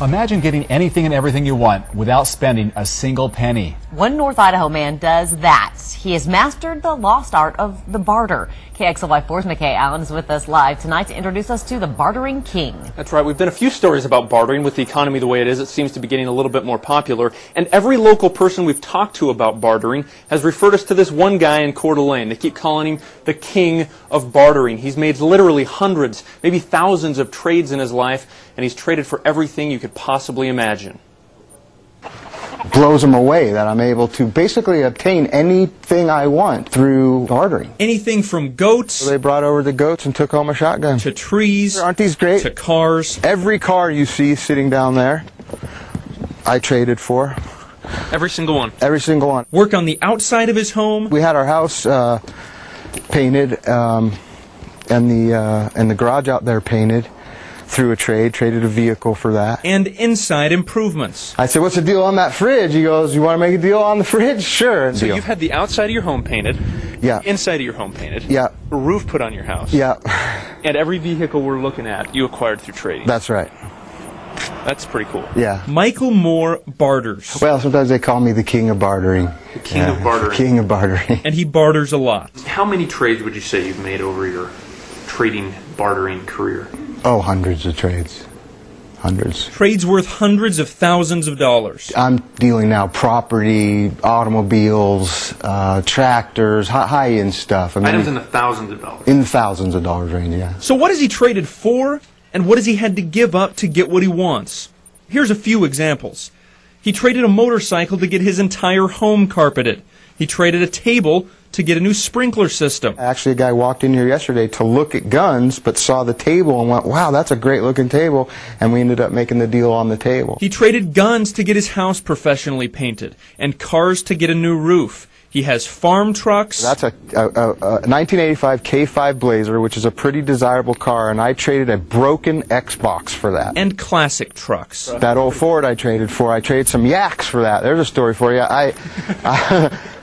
Imagine getting anything and everything you want without spending a single penny. One North Idaho man does that. He has mastered the lost art of the barter. KXLY4's Micaelom is with us live tonight to introduce us to the bartering king. That's right. We've done a few stories about bartering. With the economy the way it is, it seems to be getting a little bit more popular. And every local person we've talked to about bartering has referred us to this one guy in Coeur d'Alene. They keep calling him the king of bartering. He's made literally hundreds, maybe thousands of trades in his life, and he's traded for everything you could possibly imagine. Blows them away that I'm able to basically obtain anything I want through bartering. Anything from goats. So they brought over the goats and took home a shotgun. To trees. Aren't these great? To cars. Every car you see sitting down there, I traded for. Every single one. Every single one. Work on the outside of his home. We had our house painted and the garage out there painted. Through a traded a vehicle for that. And inside improvements. I said, what's the deal on that fridge? He goes, you want to make a deal on the fridge? Sure. So you've had the outside of your home painted, yeah, inside of your home painted, yeah, a roof put on your house, yeah, and every vehicle we're looking at you acquired through trading. That's right. That's pretty cool. Yeah. Micaelom Moorom barters. Well, sometimes they call me the king of bartering. The king of bartering. King of bartering. And he barters a lot. How many trades would you say you've made over your trading, bartering career? Oh, hundreds of trades. Hundreds. Trades worth hundreds of thousands of dollars. I'm dealing now property, automobiles, tractors, high-end stuff. I mean, Items in the thousands of dollars. In the thousands of dollars range, yeah. So what has he traded for, and what has he had to give up to get what he wants? Here's a few examples. He traded a motorcycle to get his entire home carpeted. He traded a table to get a new sprinkler system. Actually, a guy walked in here yesterday to look at guns, but saw the table and went, wow, that's a great-looking table, and we ended up making the deal on the table. He traded guns to get his house professionally painted, and cars to get a new roof. He has farm trucks. That's a 1985 K5 Blazer, which is a pretty desirable car, and I traded a broken Xbox for that. And classic trucks. That old Ford I traded for. I traded some yaks for that. There's a story for you.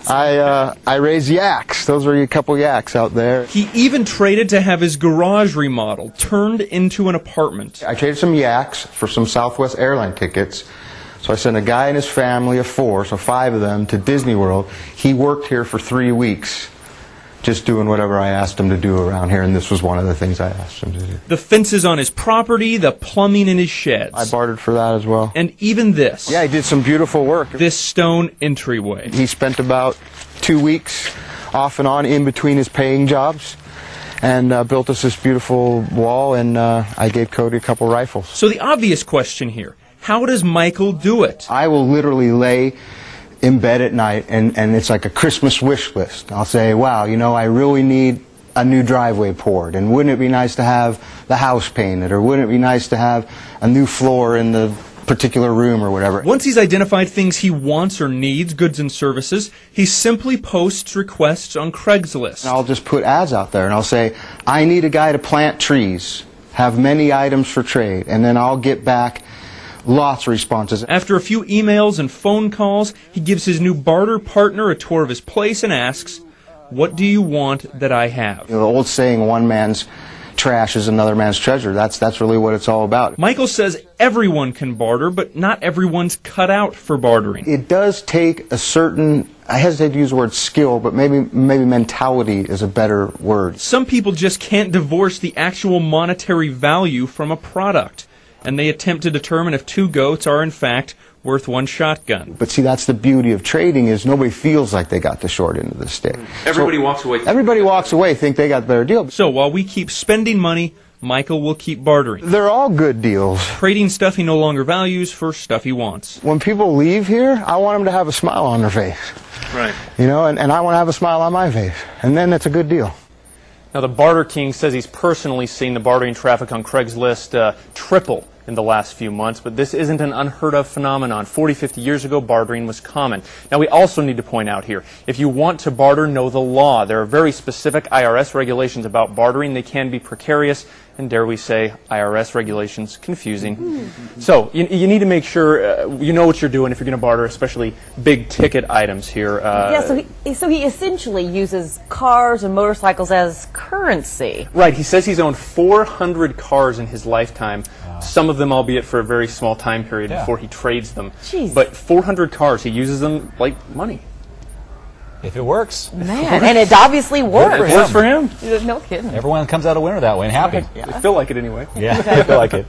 I raised yaks. Those were a couple yaks out there. He even traded to have his garage remodeled, turned into an apartment. I traded some yaks for some Southwest airline tickets. So I sent a guy and his family of 4, so 5 of them, to Disney World. He worked here for 3 weeks, just doing whatever I asked him to do around here, and this was one of the things I asked him to do. The fences on his property, the plumbing in his sheds. I bartered for that as well. And even this. Yeah, he did some beautiful work. This stone entryway. He spent about 2 weeks off and on in between his paying jobs and built us this beautiful wall, and I gave Cody a couple rifles. So the obvious question here, how does Michael do it? I will literally lay in bed at night, and it's like a Christmas wish list. I'll say, wow, you know, I really need a new driveway poured, and wouldn't it be nice to have the house painted, or wouldn't it be nice to have a new floor in the particular room or whatever. Once he's identified things he wants or needs, goods and services, he simply posts requests on Craigslist. And I'll just put ads out there, and I'll say, I need a guy to plant trees, have many items for trade, and then I'll get back lots of responses. After a few emails and phone calls, he gives his new barter partner a tour of his place and asks, what do you want that I have? You know, the old saying, one man's trash is another man's treasure. That's really what it's all about. Michael says everyone can barter, but not everyone's cut out for bartering. It does take a certain, I hesitate to use the word skill, but maybe mentality is a better word. Some people just can't divorce the actual monetary value from a product, and they attempt to determine if 2 goats are in fact worth 1 shotgun. But see, that's the beauty of trading, is nobody feels like they got the short end of the stick. Everybody walks away. Everybody walks away, think they got the better deal. So while we keep spending money, Michael will keep bartering. They're all good deals. Trading stuff he no longer values for stuff he wants. When people leave here, I want them to have a smile on their face. Right. You know, and I want to have a smile on my face. And then it's a good deal. Now, the Barter King says he's personally seen the bartering traffic on Craigslist triple in the last few months, but this isn't an unheard of phenomenon. 40, 50 years ago, bartering was common. Now, we also need to point out here, if you want to barter, know the law. There are very specific IRS regulations about bartering. They can be precarious, and dare we say, IRS regulations confusing. So, you need to make sure you know what you're doing if you're going to barter, especially big ticket items here. Yeah, so he essentially uses cars and motorcycles as currency. Right, he says he's owned 400 cars in his lifetime. Some of them, albeit for a very small time period before he trades them. Jeez. But 400 cars, he uses them like money. If it works. Man, and it obviously works. It works for him. No kidding. Everyone comes out a winner that way and happy. I feel like it anyway. Yeah, I feel like it.